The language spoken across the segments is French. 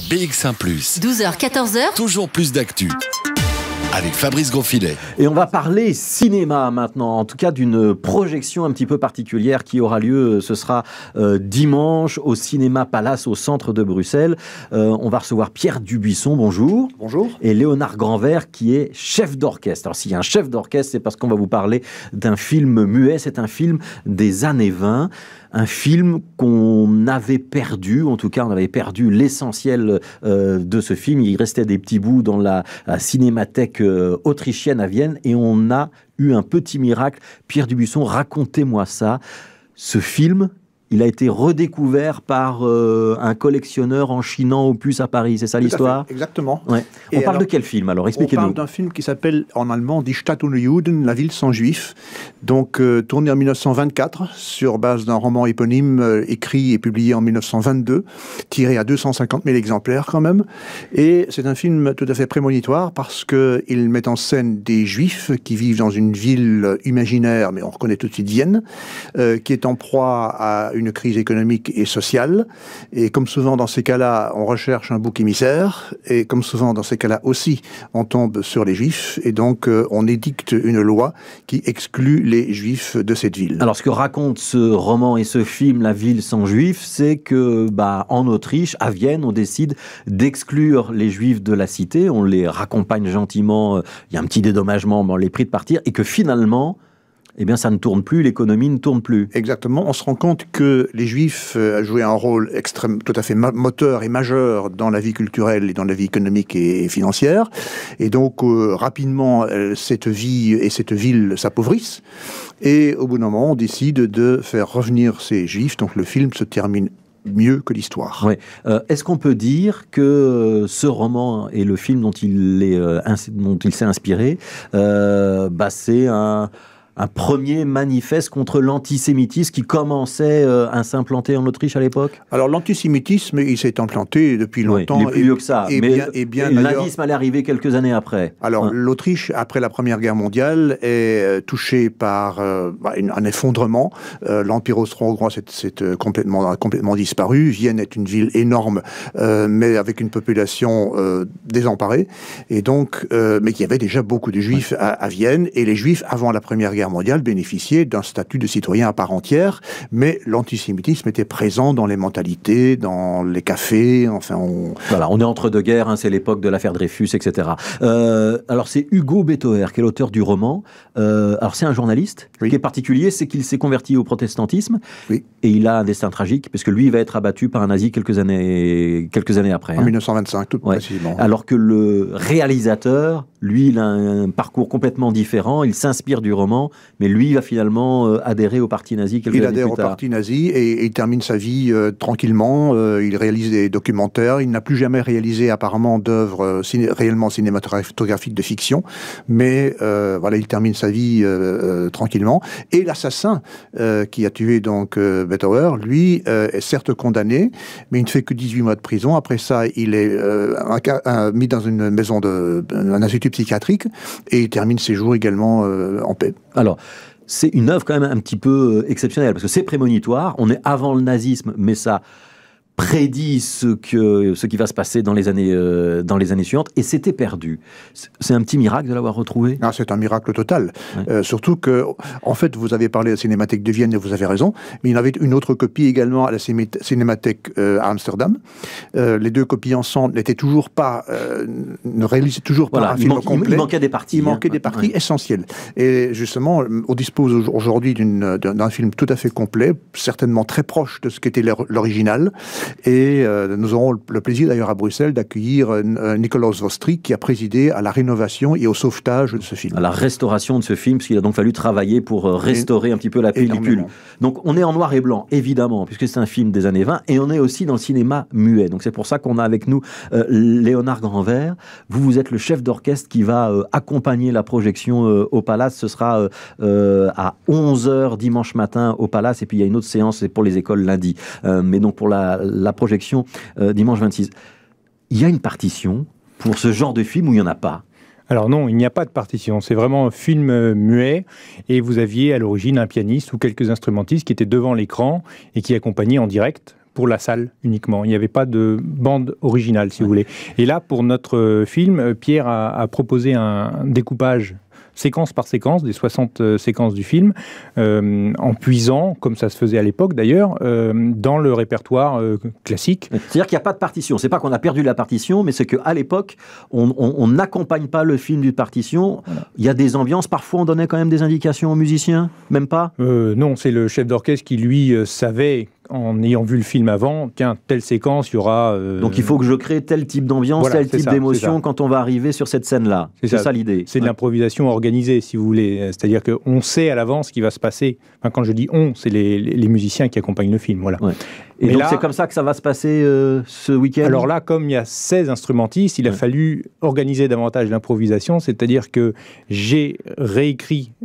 BX1+. 12h, 14h. Toujours plus d'actu. Avec Fabrice Grosfilet. Et on va parler cinéma maintenant, en tout cas d'une projection un petit peu particulière qui aura lieu, ce sera dimanche au Cinéma Palace au centre de Bruxelles. On va recevoir Pierre Dubuisson, bonjour. Bonjour. Et Léonard Grandvers qui est chef d'orchestre. Alors s'il y a un chef d'orchestre, c'est parce qu'on va vous parler d'un film muet, c'est un film des années 20. Un film qu'on avait perdu, en tout cas on avait perdu l'essentiel de ce film. Il restait des petits bouts dans la cinémathèque autrichienne à Vienne et on a eu un petit miracle. Pierre Dubuisson, racontez-moi ça. Ce film, il a été redécouvert par un collectionneur en chinant opus à Paris, c'est ça l'histoire ? Exactement. Ouais. On parle de quel film alors ? Expliquez-nous. On parle d'un film qui s'appelle en allemand Die Stadt ohne Juden, la ville sans juifs, donc tourné en 1924 sur base d'un roman éponyme écrit et publié en 1922, tiré à 250 000 exemplaires quand même. Et c'est un film tout à fait prémonitoire parce qu'il met en scène des juifs qui vivent dans une ville imaginaire, mais on reconnaît tout de suite Vienne, qui est en proie à une crise économique et sociale, et comme souvent dans ces cas-là, on recherche un bouc émissaire, et comme souvent dans ces cas-là aussi, on tombe sur les juifs, et donc on édicte une loi qui exclut les juifs de cette ville. Alors ce que raconte ce roman et ce film, La ville sans juifs, c'est que en Autriche, à Vienne, on décide d'exclure les juifs de la cité, on les raccompagne gentiment, il y a un petit dédommagement, on les prie de partir, et que finalement, eh bien, ça ne tourne plus, l'économie ne tourne plus. Exactement. On se rend compte que les Juifs jouaient un rôle tout à fait moteur et majeur dans la vie culturelle et dans la vie économique et financière. Et donc, rapidement, cette vie et cette ville s'appauvrissent. Et au bout d'un moment, on décide de faire revenir ces Juifs. Donc, le film se termine mieux que l'histoire. Ouais. Est-ce qu'on peut dire que ce roman et le film dont il s'est inspiré, c'est un premier manifeste contre l'antisémitisme qui commençait à s'implanter en Autriche à l'époque ? Alors l'antisémitisme, il s'est implanté depuis longtemps. Oui, il est plus vieux que ça, mais le nazisme allait arriver quelques années après. Alors l'Autriche, après la Première Guerre mondiale, est touchée par un effondrement. L'Empire austro-hongrois s'est complètement disparu. Vienne est une ville énorme, mais avec une population désemparée. Et donc, mais il y avait déjà beaucoup de Juifs à Vienne, et les Juifs, avant la Première Guerre mondiale, bénéficiait d'un statut de citoyen à part entière, mais l'antisémitisme était présent dans les mentalités, dans les cafés, Voilà, on est entre deux guerres, c'est l'époque de l'affaire Dreyfus, etc. Alors c'est Hugo Bettauer qui est l'auteur du roman. Alors c'est un journaliste qui est particulier, c'est qu'il s'est converti au protestantisme, et il a un destin tragique, parce que lui, il va être abattu par un nazi quelques années après. En 1925, tout précisément. Alors que le réalisateur, lui, il a un parcours complètement différent, il s'inspire du roman, mais lui, il va finalement adhérer au parti nazi quelques années plus tard. Il adhère au parti nazi et il termine sa vie tranquillement. Il réalise des documentaires. Il n'a plus jamais réalisé apparemment d'œuvres réellement cinématographiques de fiction, mais il termine sa vie tranquillement. Et l'assassin qui a tué donc Bettauer, lui, est certes condamné, mais il ne fait que 18 mois de prison. Après ça, il est mis dans une maison un institut psychiatrique, et il termine ses jours également en paix. Alors, c'est une œuvre quand même un petit peu exceptionnelle, parce que c'est prémonitoire, on est avant le nazisme, mais ça prédit ce qui va se passer dans les années suivantes, et c'était perdu. C'est un petit miracle de l'avoir retrouvé. Ah, c'est un miracle total. Ouais. Surtout que, en fait, vous avez parlé de la Cinémathèque de Vienne, et vous avez raison, mais il y en avait une autre copie également à la Cinémathèque à Amsterdam. Les deux copies ensemble ne réalisaient toujours pas un film complet. Il manquait des parties. Il manquait des parties essentielles. Et justement, on dispose aujourd'hui d'un film tout à fait complet, certainement très proche de ce qu'était l'original. Et nous aurons le plaisir d'ailleurs à Bruxelles d'accueillir Nikolaus Vostrik, qui a présidé à la rénovation et au sauvetage de ce film. À la restauration de ce film, parce qu'il a donc fallu travailler pour restaurer un petit peu la pellicule. Donc on est en noir et blanc, évidemment, puisque c'est un film des années 20, et on est aussi dans le cinéma muet. Donc c'est pour ça qu'on a avec nous Léonard Grandvers. Vous êtes le chef d'orchestre qui va accompagner la projection au Palace. Ce sera à 11h dimanche matin au Palace, et puis il y a une autre séance, c'est pour les écoles lundi. Mais donc pour la projection dimanche 26. Il y a une partition pour ce genre de film où il n'y en a pas? Alors non, il n'y a pas de partition, c'est vraiment un film muet, et vous aviez à l'origine un pianiste ou quelques instrumentistes qui étaient devant l'écran et qui accompagnaient en direct pour la salle uniquement. Il n'y avait pas de bande originale, si vous voulez. Et là, pour notre film, Pierre a proposé un découpage séquence par séquence, des 60 séquences du film, en puisant, comme ça se faisait à l'époque d'ailleurs, dans le répertoire classique. C'est-à-dire qu'il n'y a pas de partition. C'est pas qu'on a perdu la partition, mais c'est qu'à l'époque, on n'accompagne pas le film d'une partition. Voilà. Il y a des ambiances. Parfois, on donnait quand même des indications aux musiciens. Même pas Non, c'est le chef d'orchestre qui, lui, savait, en ayant vu le film avant, tiens, telle séquence, il y aura... Donc il faut que je crée tel type d'ambiance, voilà, tel type d'émotion quand on va arriver sur cette scène-là. C'est ça l'idée. C'est de l'improvisation organisée, si vous voulez. C'est-à-dire qu'on sait à l'avance ce qui va se passer. Enfin, quand je dis on, c'est les musiciens qui accompagnent le film. Voilà. Ouais. Et donc c'est comme ça que ça va se passer ce week-end? Alors là, comme il y a 16 instrumentistes, il a fallu organiser davantage l'improvisation, c'est-à-dire que j'ai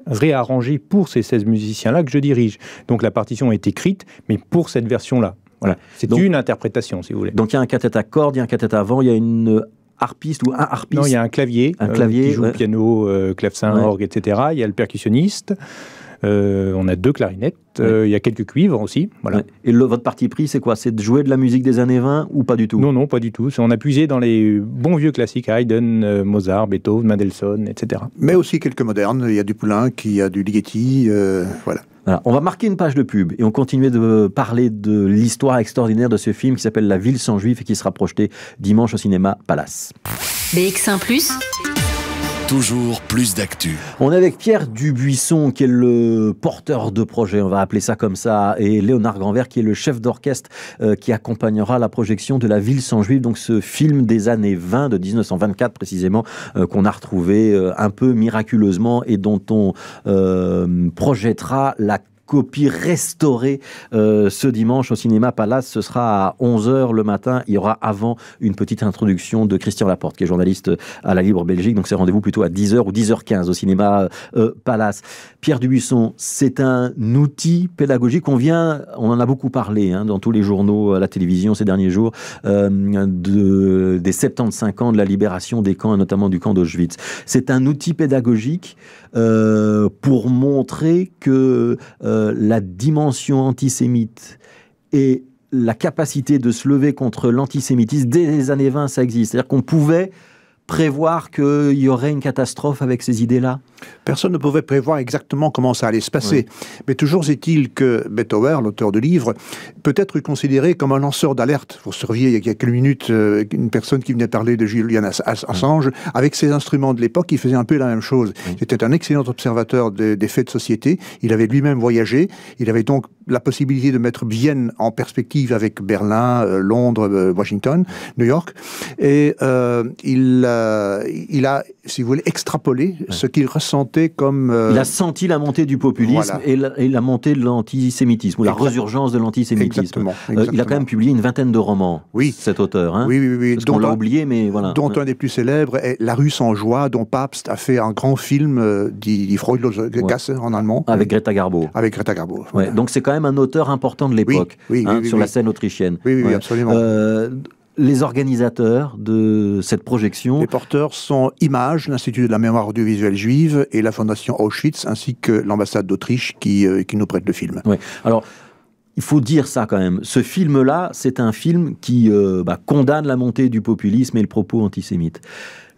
réarrangé pour ces 16 musiciens-là que je dirige. Donc la partition est écrite, mais pour cette version-là. Voilà. C'est une interprétation, si vous voulez. Donc il y a un quartet à cordes, il y a un quartet à vent, il y a une harpiste ou un harpiste? Non, il y a un clavier qui joue piano, clavecin, orgue, etc. Il y a le percussionniste. On a 2 clarinettes, il y a quelques cuivres aussi. Voilà. Ouais. Et votre parti pris, c'est quoi? C'est de jouer de la musique des années 20 ou pas du tout? Non, pas du tout. On a puisé dans les bons vieux classiques, Haydn, Mozart, Beethoven, Mendelssohn, etc. Mais aussi quelques modernes. Il y a du Poulenc, il y a du Ligeti, voilà. Voilà. On va marquer une page de pub et on continue de parler de l'histoire extraordinaire de ce film qui s'appelle La Ville sans Juifs et qui sera projeté dimanche au cinéma Palace. BX1+. Toujours plus d'actu. On est avec Pierre Dubuisson qui est le porteur de projet, on va appeler ça comme ça, et Léonard Granvers qui est le chef d'orchestre qui accompagnera la projection de La Ville sans Juifs, donc ce film des années 20, de 1924 précisément, qu'on a retrouvé un peu miraculeusement et dont on projettera la copie restaurée ce dimanche au cinéma Palace. Ce sera à 11h le matin. Il y aura avant une petite introduction de Christian Laporte, qui est journaliste à la Libre Belgique. Donc c'est rendez-vous plutôt à 10h ou 10h15 au cinéma Palace. Pierre Dubuisson, c'est un outil pédagogique. On en a beaucoup parlé dans tous les journaux, à la télévision ces derniers jours, des 75 ans de la libération des camps, et notamment du camp d'Auschwitz. C'est un outil pédagogique pour montrer que la dimension antisémite et la capacité de se lever contre l'antisémitisme, dès les années 20, ça existe. C'est-à-dire qu'on pouvait prévoir qu'il y aurait une catastrophe avec ces idées-là? Personne ne pouvait prévoir exactement comment ça allait se passer. Oui. Mais toujours est-il que Betauer, l'auteur du livre, peut être considéré comme un lanceur d'alerte. Vous surveillez il y a quelques minutes une personne qui venait parler de Julian Assange. Avec ses instruments de l'époque, il faisait un peu la même chose. C'était un excellent observateur des faits de société. Il avait lui-même voyagé. Il avait donc la possibilité de mettre Vienne en perspective avec Berlin, Londres, Washington, New York. Et il a, si vous voulez, extrapolé ce qu'il ressentait comme... Il a senti la montée du populisme et la montée de l'antisémitisme, ou la résurgence de l'antisémitisme. Exactement. Il a quand même publié une vingtaine de romans, cet auteur. Oui. Parce qu'on l'a oublié, mais voilà. Dont un des plus célèbres est La rue sans joie, dont Pabst a fait un grand film, Die Freudlose Gasse en allemand. Avec Greta Garbo. Voilà. Donc c'est quand même un auteur important de l'époque, sur la scène autrichienne. Oui, absolument. Les organisateurs de cette projection... Les porteurs sont Image, l'Institut de la mémoire audiovisuelle juive, et la Fondation Auschwitz, ainsi que l'ambassade d'Autriche qui nous prête le film. Oui. Alors, il faut dire ça quand même. Ce film-là, c'est un film qui condamne la montée du populisme et le propos antisémite.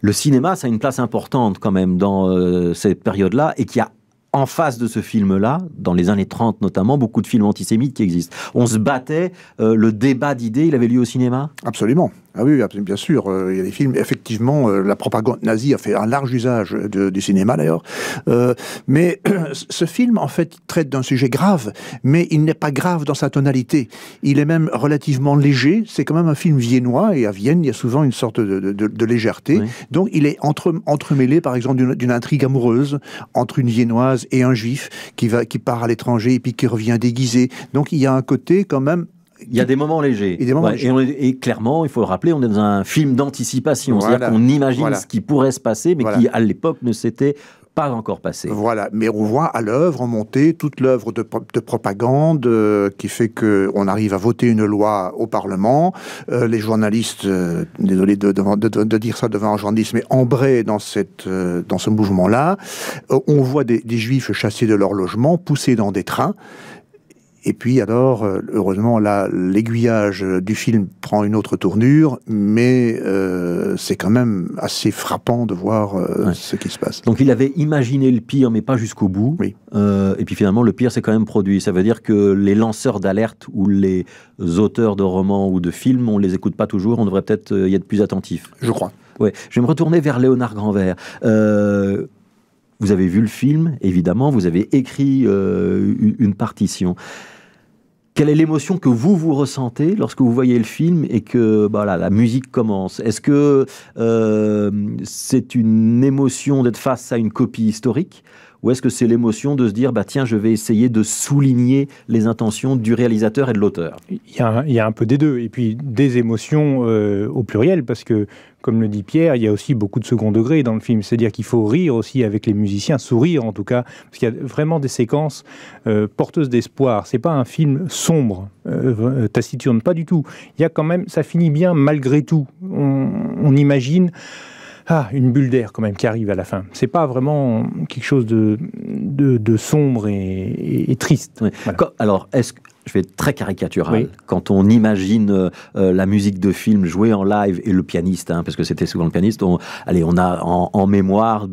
Le cinéma, ça a une place importante quand même dans cette période-là, et qui a en face de ce film-là, dans les années 30 notamment, beaucoup de films antisémites qui existent. On se battait, le débat d'idées, il avait lieu au cinéma? Absolument. Ah oui, bien sûr. Il y a des films, effectivement, la propagande nazie a fait un large usage du cinéma d'ailleurs. Mais ce film, en fait, traite d'un sujet grave, mais il n'est pas grave dans sa tonalité. Il est même relativement léger. C'est quand même un film viennois, et à Vienne, il y a souvent une sorte de légèreté. Oui. Donc, il est entremêlé, par exemple, d'une intrigue amoureuse entre une viennoise et un juif qui part à l'étranger et puis qui revient déguisé. Donc, il y a un côté quand même... Il y a des moments légers. Et clairement, il faut le rappeler, on est dans un film d'anticipation. Voilà. C'est-à-dire qu'on imagine ce qui pourrait se passer, mais qui, à l'époque, ne s'était pas encore passé. Voilà, mais on voit à l'œuvre, en montée, toute l'œuvre de propagande qui fait qu'on arrive à voter une loi au Parlement. Les journalistes, désolé de dire ça devant un journaliste, mais embrayent dans ce mouvement-là. On voit des juifs chassés de leur logement, poussés dans des trains. Et puis alors, heureusement, là, l'aiguillage du film prend une autre tournure, mais c'est quand même assez frappant de voir ce qui se passe. Donc il avait imaginé le pire, mais pas jusqu'au bout. Oui. Et puis finalement, le pire, c'est quand même produit. Ça veut dire que les lanceurs d'alerte ou les auteurs de romans ou de films, on les écoute pas toujours. On devrait peut-être y être plus attentif. Je crois. Ouais. Je vais me retourner vers Léonard Granvert. Vous avez vu le film, évidemment. Vous avez écrit une partition. Quelle est l'émotion que vous ressentez lorsque vous voyez le film et que la musique commence? Est-ce que c'est une émotion d'être face à une copie historique, ou est-ce que c'est l'émotion de se dire tiens, je vais essayer de souligner les intentions du réalisateur et de l'auteur? Il y a un peu des deux, et puis des émotions au pluriel, parce que, comme le dit Pierre, il y a aussi beaucoup de second degré dans le film. C'est-à-dire qu'il faut rire aussi avec les musiciens, sourire en tout cas, parce qu'il y a vraiment des séquences porteuses d'espoir. C'est pas un film sombre, taciturne, pas du tout. Il y a quand même, ça finit bien malgré tout. On imagine une bulle d'air quand même qui arrive à la fin. C'est pas vraiment quelque chose de sombre et triste. Oui. Voilà. Alors, je vais être très caricatural. Oui. Quand on imagine la musique de film jouée en live et le pianiste, parce que c'était souvent le pianiste, on a en mémoire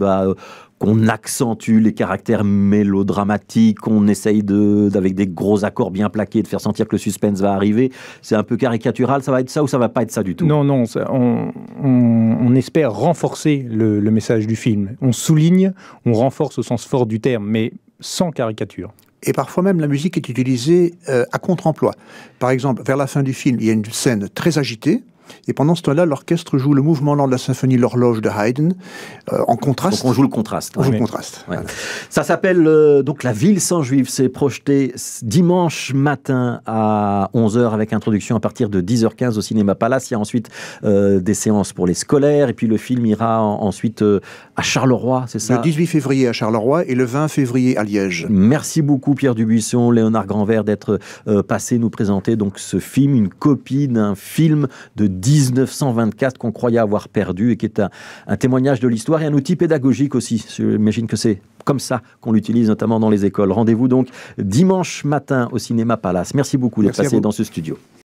qu'on accentue les caractères mélodramatiques, qu'on essaye avec des gros accords bien plaqués, de faire sentir que le suspense va arriver. C'est un peu caricatural, ça va être ça ou ça va pas être ça du tout? Non, on espère renforcer le message du film. On souligne, on renforce au sens fort du terme, mais sans caricature. Et parfois même, la musique est utilisée à contre-emploi. Par exemple, vers la fin du film, il y a une scène très agitée, et pendant ce temps-là, l'orchestre joue le mouvement lent de la symphonie L'Horloge de Haydn, en contraste. Donc on joue le contraste. On joue le contraste. Ouais. Voilà. Ça s'appelle donc La Ville sans Juifs. C'est projeté dimanche matin à 11h avec introduction à partir de 10h15 au Cinéma Palace. Il y a ensuite des séances pour les scolaires, et puis le film ira ensuite à Charleroi, c'est ça? Le 18 février à Charleroi et le 20 février à Liège. Merci beaucoup Pierre Dubuisson, Léonard Granvert d'être passé nous présenter donc ce film, une copie d'un film de 1924 qu'on croyait avoir perdu et qui est un témoignage de l'histoire et un outil pédagogique aussi. J'imagine que c'est comme ça qu'on l'utilise notamment dans les écoles. Rendez-vous donc dimanche matin au Cinéma Palace. Merci beaucoup d'être passé dans ce studio.